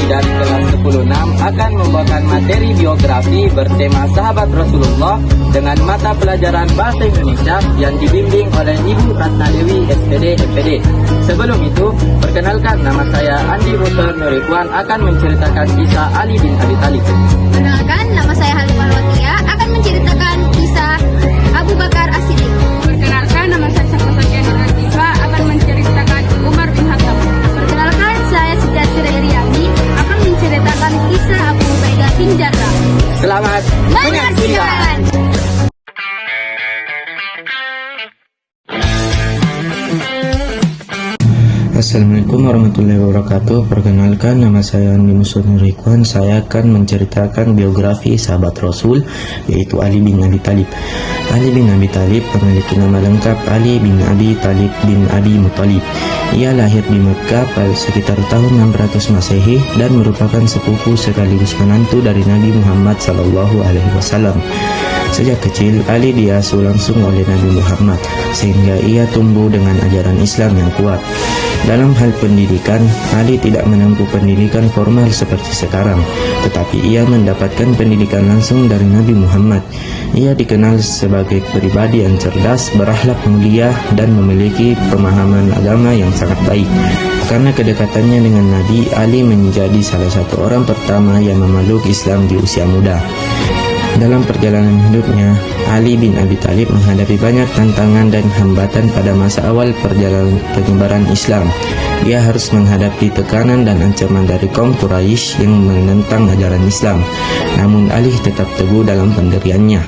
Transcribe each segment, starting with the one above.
kami dari kelas 10-6 akan membawakan materi biografi bertema sahabat Rasulullah dengan mata pelajaran Bahasa Indonesia yang dibimbing oleh Ibu Ratna Dewi SPD MPD. Sebelum itu, perkenalkan, nama saya Andi Rusel Nurikwan akan menceritakan kisah Ali bin Abi Thalib. Perkenalkan, nama saya Halifah Watia akan menceritakan kisah Abu Bakar As-Siddiq. Perkenalkan, nama saya Sakosakia Nurhatifa akan menceritakan Umar bin Khattab. Perkenalkan, saya Sejati Riyani akan menceritakan kisah Abu Ubaidah bin Jarrah. Selamat menyaksikan. Assalamualaikum warahmatullahi wabarakatuh. Perkenalkan, nama saya Andi Musud Nurikwan. Saya akan menceritakan biografi sahabat Rasul, yaitu Ali bin Abi Thalib. Ali bin Abi Thalib memiliki nama lengkap Ali bin Abi Thalib bin Abi Muthalib. Ia lahir di Mekah pada sekitar tahun 600 Masehi dan merupakan sepupu sekaligus menantu dari Nabi Muhammad SAW. Sejak kecil, Ali diasuh langsung oleh Nabi Muhammad, sehingga ia tumbuh dengan ajaran Islam yang kuat. Dalam hal pendidikan, Ali tidak menempuh pendidikan formal seperti sekarang, tetapi ia mendapatkan pendidikan langsung dari Nabi Muhammad. Ia dikenal sebagai pribadi yang cerdas, berakhlak mulia, dan memiliki pemahaman agama yang sangat baik. Karena kedekatannya dengan Nabi, Ali menjadi salah satu orang pertama yang memeluk Islam di usia muda. Dalam perjalanan hidupnya, Ali bin Abi Thalib menghadapi banyak tantangan dan hambatan pada masa awal perjalanan penyebaran Islam. Dia harus menghadapi tekanan dan ancaman dari kaum Quraisy yang menentang ajaran Islam. Namun Ali tetap teguh dalam pendiriannya.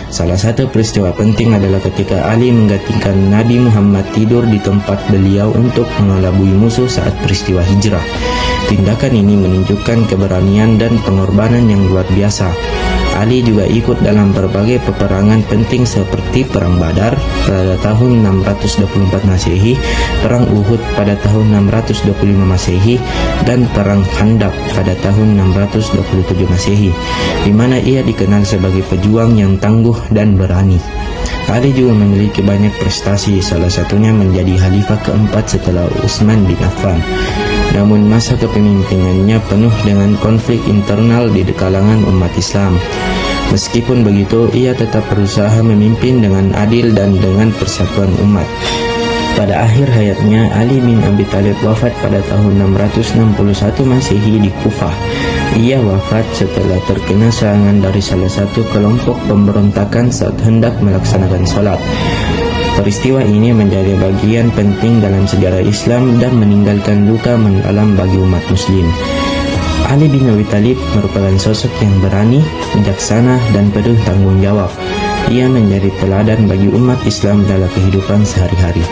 Salah satu peristiwa penting adalah ketika Ali menggantikan Nabi Muhammad tidur di tempat beliau untuk mengelabui musuh saat peristiwa hijrah. Tindakan ini menunjukkan keberanian dan pengorbanan yang luar biasa. Ali juga ikut dalam berbagai peperangan penting seperti Perang Badar pada tahun 624 Masehi, Perang Uhud pada tahun 625 Masehi, dan Perang Khandaq pada tahun 627 Masehi, di mana ia dikenal sebagai pejuang yang tangguh dan berani. Ali juga memiliki banyak prestasi, salah satunya menjadi khalifah keempat setelah Utsman bin Affan. Namun masa kepemimpinannya penuh dengan konflik internal di kalangan umat Islam. Meskipun begitu, ia tetap berusaha memimpin dengan adil dan dengan persatuan umat. Pada akhir hayatnya, Ali bin Abi Thalib wafat pada tahun 661 Masehi di Kufah. Ia wafat setelah terkena serangan dari salah satu kelompok pemberontakan saat hendak melaksanakan sholat. Peristiwa ini menjadi bagian penting dalam sejarah Islam dan meninggalkan luka mendalam bagi umat muslim. Ali bin Abi Thalib merupakan sosok yang berani, bijaksana, dan penuh tanggung jawab. Ia menjadi teladan bagi umat Islam dalam kehidupan sehari-hari.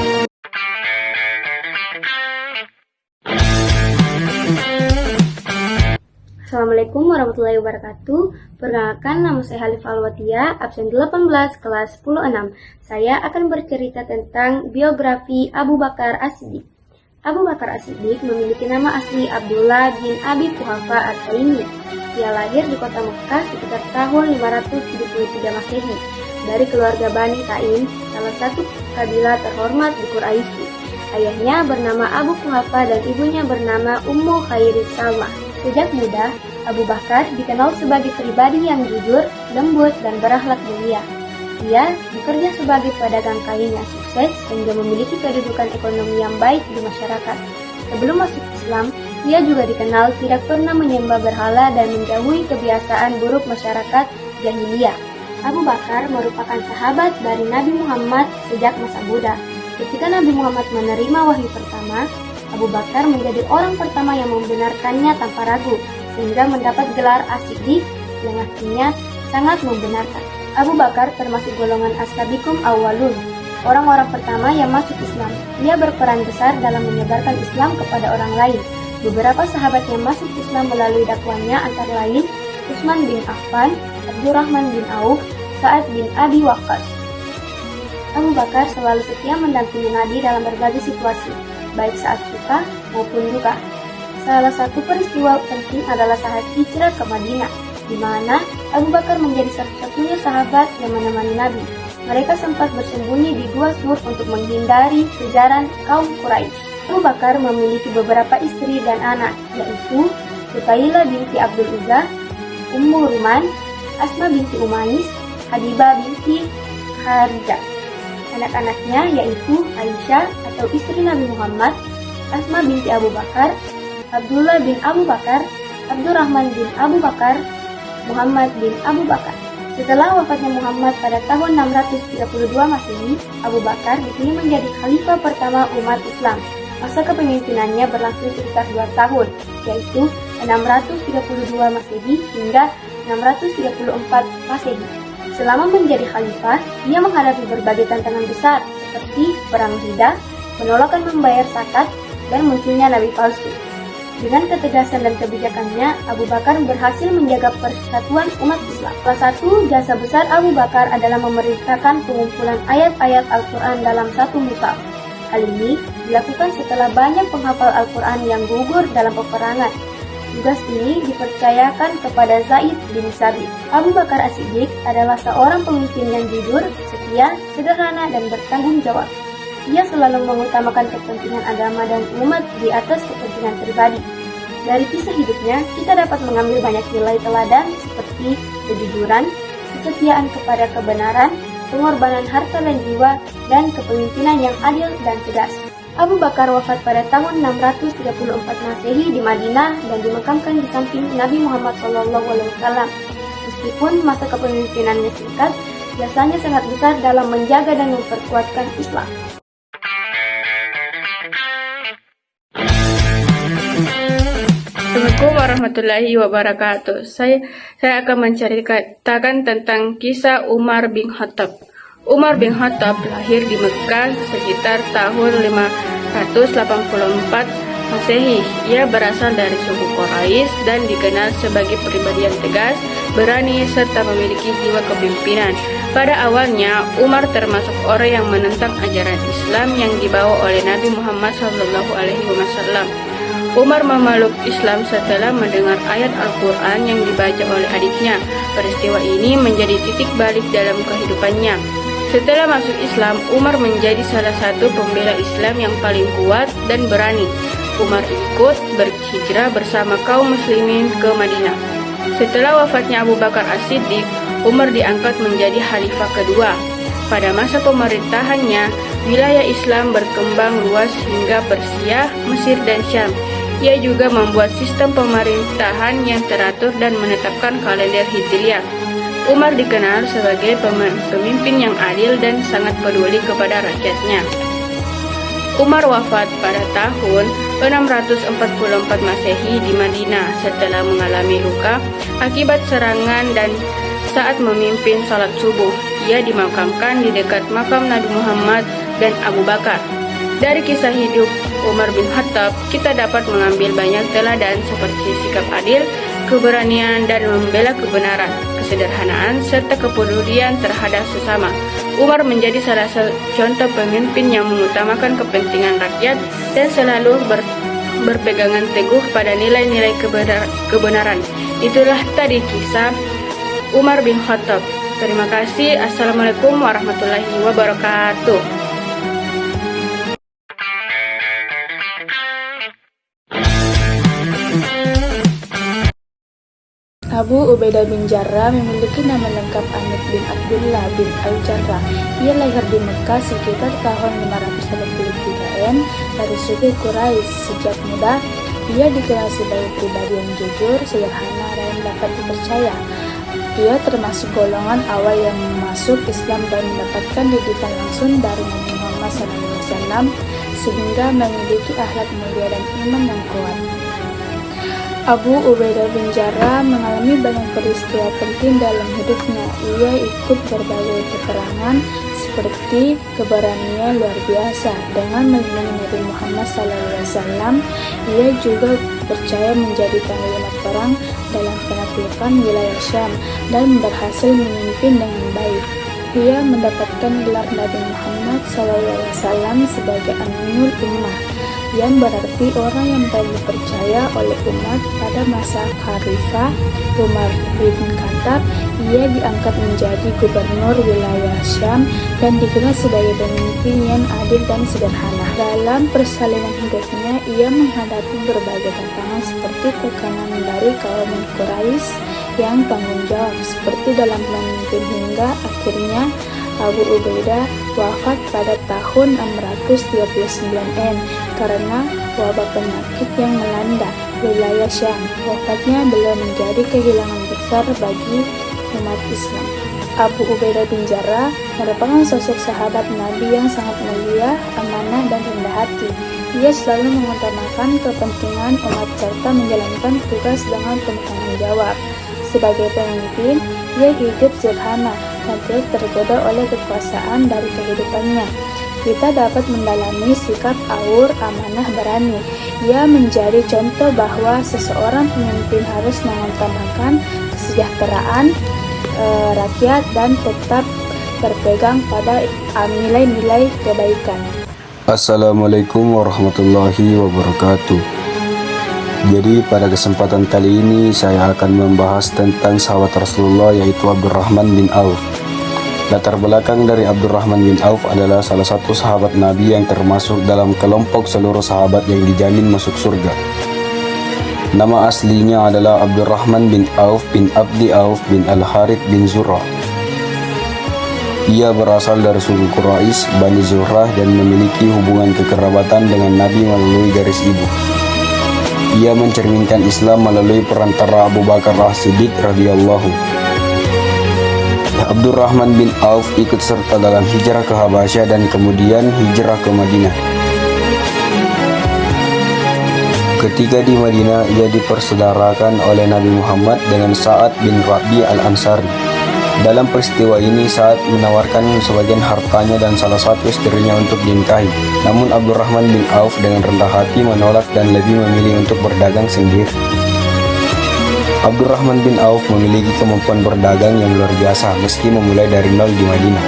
Assalamualaikum warahmatullahi wabarakatuh. Perkenalkan, nama saya Halifah Watia, absen 18 kelas 10-6. Saya akan bercerita tentang biografi Abu Bakar As-Siddiq. Abu Bakar As-Siddiq memiliki nama asli Abdullah bin Abi Quhafa At-Taimi. Ia lahir di kota Mekah sekitar tahun 573 Masehi dari keluarga Bani Taim, salah satu kabilah terhormat di Quraisy. Ayahnya bernama Abu Quhafa dan ibunya bernama Ummu Khairis Salmah. Sejak muda, Abu Bakar dikenal sebagai pribadi yang jujur, lembut, dan berakhlak mulia. Ia bekerja sebagai pedagang kain yang sukses sehingga memiliki kedudukan ekonomi yang baik di masyarakat. Sebelum masuk Islam, ia juga dikenal tidak pernah menyembah berhala dan menjauhi kebiasaan buruk masyarakat jahiliyah. Abu Bakar merupakan sahabat dari Nabi Muhammad sejak masa muda. Ketika Nabi Muhammad menerima wahyu pertama, Abu Bakar menjadi orang pertama yang membenarkannya tanpa ragu, sehingga mendapat gelar As-Siddiq yang artinya sangat membenarkan. Abu Bakar termasuk golongan As-Sabiqun Awwalun, orang-orang pertama yang masuk Islam. Ia berperan besar dalam menyebarkan Islam kepada orang lain. Beberapa sahabat yang masuk Islam melalui dakwahnya antara lain Utsman bin Affan, Abdurrahman bin Auf, Sa'ad bin Abi Waqqas. Abu Bakar selalu setia mendampingi Nabi dalam berbagai situasi, baik saat suka maupun duka. Salah satu peristiwa penting adalah saat hijrah ke Madinah, di mana Abu Bakar menjadi satu-satunya sahabat yang menemani Nabi. Mereka sempat bersembunyi di Gua Sur untuk menghindari kejaran kaum Quraisy. Abu Bakar memiliki beberapa istri dan anak, yaitu Rukailah binti Abdul Uzza, Ummu Ruman, Asma binti Umais, Habibah binti Kharijah. Anak-anaknya yaitu Aisyah atau istri Nabi Muhammad, Asma binti Abu Bakar, Abdullah bin Abu Bakar, Abdurrahman bin Abu Bakar, Muhammad bin Abu Bakar. Setelah wafatnya Muhammad pada tahun 632 Masehi, Abu Bakar dipilih menjadi khalifah pertama umat Islam. Masa kepemimpinannya berlangsung sekitar 2 tahun, yaitu 632 Masehi hingga 634 Masehi. Selama menjadi khalifah, ia menghadapi berbagai tantangan besar seperti perang Riddah, penolakan membayar zakat, dan munculnya nabi palsu. Dengan ketegasan dan kebijakannya, Abu Bakar berhasil menjaga persatuan umat Islam. Salah satu jasa besar Abu Bakar adalah memerintahkan pengumpulan ayat-ayat Al-Quran dalam satu mushaf. Hal ini dilakukan setelah banyak penghafal Al-Quran yang gugur dalam peperangan. Tugas ini dipercayakan kepada Zaid bin Sabit. Abu Bakar As-Siddiq adalah seorang pemimpin yang jujur, setia, sederhana, dan bertanggung jawab. Ia selalu mengutamakan kepentingan agama dan umat di atas kepentingan pribadi. Dari kisah hidupnya, kita dapat mengambil banyak nilai teladan seperti kejujuran, kesetiaan kepada kebenaran, pengorbanan harta dan jiwa, dan kepemimpinan yang adil dan tegas. Abu Bakar wafat pada tahun 634 Masehi di Madinah dan dimakamkan di samping Nabi Muhammad SAW. Meskipun masa kepemimpinannya singkat, jasanya sangat besar dalam menjaga dan memperkuatkan Islam. Assalamualaikum warahmatullahi wabarakatuh. Saya akan menceritakan tentang kisah Umar bin Khattab. Umar bin Khattab lahir di Mekah sekitar tahun 584 Masehi. Ia berasal dari suku Quraisy dan dikenal sebagai pribadi yang tegas, berani, serta memiliki jiwa kepemimpinan. Pada awalnya, Umar termasuk orang yang menentang ajaran Islam yang dibawa oleh Nabi Muhammad SAW. Umar memeluk Islam setelah mendengar ayat Al-Quran yang dibaca oleh adiknya. Peristiwa ini menjadi titik balik dalam kehidupannya. Setelah masuk Islam, Umar menjadi salah satu pembela Islam yang paling kuat dan berani. Umar ikut berhijrah bersama kaum muslimin ke Madinah. Setelah wafatnya Abu Bakar As-Siddiq, Umar diangkat menjadi khalifah kedua. Pada masa pemerintahannya, wilayah Islam berkembang luas hingga Persia, Mesir, dan Syam. Ia juga membuat sistem pemerintahan yang teratur dan menetapkan kalender Hijriah. Umar dikenal sebagai pemimpin yang adil dan sangat peduli kepada rakyatnya. Umar wafat pada tahun 644 Masehi di Madinah setelah mengalami luka akibat serangan dan saat memimpin salat subuh. Ia dimakamkan di dekat makam Nabi Muhammad dan Abu Bakar. Dari kisah hidup Umar bin Khattab, kita dapat mengambil banyak teladan seperti sikap adil, keberanian dan membela kebenaran, kesederhanaan, serta kepedulian terhadap sesama. Umar menjadi salah satu contoh pemimpin yang mengutamakan kepentingan rakyat dan selalu berpegangan teguh pada nilai-nilai kebenaran. Itulah tadi kisah Umar bin Khattab. Terima kasih. Assalamualaikum warahmatullahi wabarakatuh. Abu Ubaidah bin Jarrah memiliki nama lengkap Amir bin Abdullah bin Al-Jarrah. Ia lahir di Mekah sekitar tahun 583 dari suku Quraisy. Sejak muda, ia dikenal sebagai pribadi yang jujur, sederhana, dan dapat dipercaya. Ia termasuk golongan awal yang masuk Islam dan mendapatkan didikan langsung dari Nabi Muhammad SAW sehingga memiliki akhlak mulia dan iman yang kuat. Abu Ubaidah bin Jarrah mengalami banyak peristiwa penting dalam hidupnya. Ia ikut berbagai peperangan seperti keberanian luar biasa dengan melindungi Nabi Muhammad SAW. Ia juga percaya menjadi panglima perang dalam penaklukan wilayah Syam dan berhasil memimpin dengan baik. Ia mendapatkan gelar Nabi Muhammad SAW sebagai Aminul Ummah. yang berarti orang yang paling dipercaya oleh umat pada masa Khalifah Umar bin Khattab. Ia diangkat menjadi gubernur wilayah Syam dan dikenal sebagai pemimpin yang adil dan sederhana. Dalam persalinan hidupnya, ia menghadapi berbagai tantangan seperti tekanan dari kaum Quraisy yang tanggung jawab seperti dalam memimpin hingga akhirnya Abu Ubaidah wafat pada tahun 639 karena wabah penyakit yang melanda wilayah Syam. Wafatnya beliau menjadi kehilangan besar bagi umat Islam. Abu Ubaidah bin Jarrah merupakan sosok sahabat Nabi yang sangat mulia, amanah, dan rendah hati. Ia selalu mengutamakan kepentingan umat serta menjalankan tugas dengan penuh tanggung jawab. Sebagai pemimpin, ia hidup sederhana dan tidak tergoda oleh kekuasaan dari kehidupannya. Kita dapat mendalami sikap aur, amanah, berani. Ia menjadi contoh bahwa seseorang pemimpin harus mengutamakan kesejahteraan rakyat dan tetap berpegang pada nilai-nilai kebaikan. Assalamualaikum warahmatullahi wabarakatuh. Jadi pada kesempatan kali ini saya akan membahas tentang sahabat Rasulullah, yaitu Abdurrahman bin Auf. Latar belakang dari Abdurrahman bin Auf adalah salah satu sahabat Nabi yang termasuk dalam kelompok seluruh sahabat yang dijamin masuk surga. Nama aslinya adalah Abdurrahman bin Auf bin Abdi Auf bin Al-Harith bin Zurrah. Ia berasal dari suku Quraisy, Bani Zurrah, dan memiliki hubungan kekerabatan dengan Nabi melalui garis ibu. Ia mencerminkan Islam melalui perantara Abu Bakar As-Siddiq radhiyallahu. Abdurrahman bin Auf ikut serta dalam hijrah ke Habasyah dan kemudian hijrah ke Madinah. Ketika di Madinah, ia dipersaudarakan oleh Nabi Muhammad dengan Sa'ad bin Rabi al-Ansari. Dalam peristiwa ini, Sa'ad menawarkan sebagian hartanya dan salah satu istrinya untuk dinikahi. Namun Abdurrahman bin Auf dengan rendah hati menolak dan lebih memilih untuk berdagang sendiri. Abdurrahman bin Auf memiliki kemampuan berdagang yang luar biasa meski memulai dari nol di Madinah.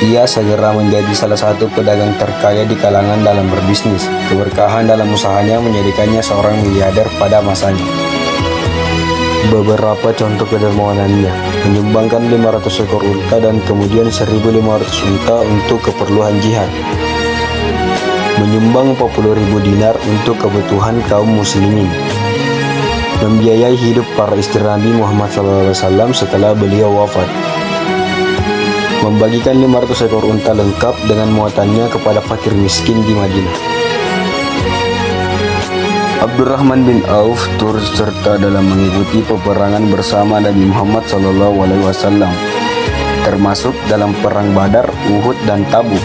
Ia segera menjadi salah satu pedagang terkaya di kalangan dalam berbisnis. Keberkahan dalam usahanya menjadikannya seorang miliarder pada masanya. Beberapa contoh kedermawanannya: menyumbangkan 500 ekor unta dan kemudian 1.500 unta untuk keperluan jihad. Menyumbang 40.000 dinar untuk kebutuhan kaum muslimin. Membiayai hidup para istri Nabi Muhammad SAW setelah beliau wafat. Membagikan 500 ekor unta lengkap dengan muatannya kepada fakir miskin di Madinah. Abdurrahman bin Auf turut serta dalam mengikuti peperangan bersama Nabi Muhammad SAW, termasuk dalam perang Badar, Uhud, dan Tabuk.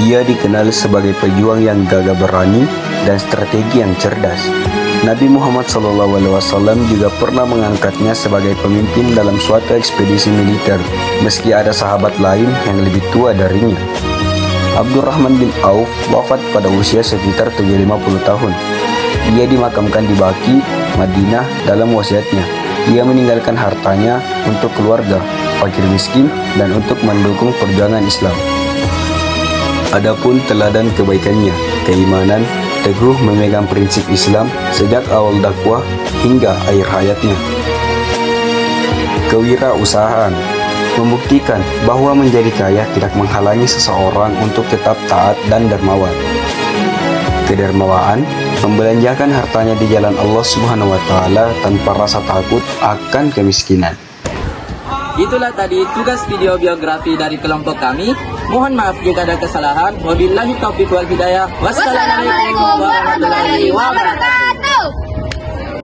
Ia dikenal sebagai pejuang yang gagah berani dan strategi yang cerdas. Nabi Muhammad SAW juga pernah mengangkatnya sebagai pemimpin dalam suatu ekspedisi militer, meski ada sahabat lain yang lebih tua darinya. Abdurrahman bin Auf wafat pada usia sekitar 50 tahun. Ia dimakamkan di Baqi, Madinah. Dalam wasiatnya, ia meninggalkan hartanya untuk keluarga, fakir miskin, dan untuk mendukung perjuangan Islam. Adapun teladan kebaikannya, keimanan, teguh memegang prinsip Islam sejak awal dakwah hingga akhir hayatnya. Kewirausahaan membuktikan bahwa menjadi kaya tidak menghalangi seseorang untuk tetap taat dan dermawan. Kedermawaan membelanjakan hartanya di jalan Allah Subhanahu wa Ta'ala tanpa rasa takut akan kemiskinan. Itulah tadi tugas video biografi dari kelompok kami. Mohon maaf jika ada kesalahan. Wabillahi taufiq wal hidayah. Wassalamualaikum warahmatullahi wabarakatuh.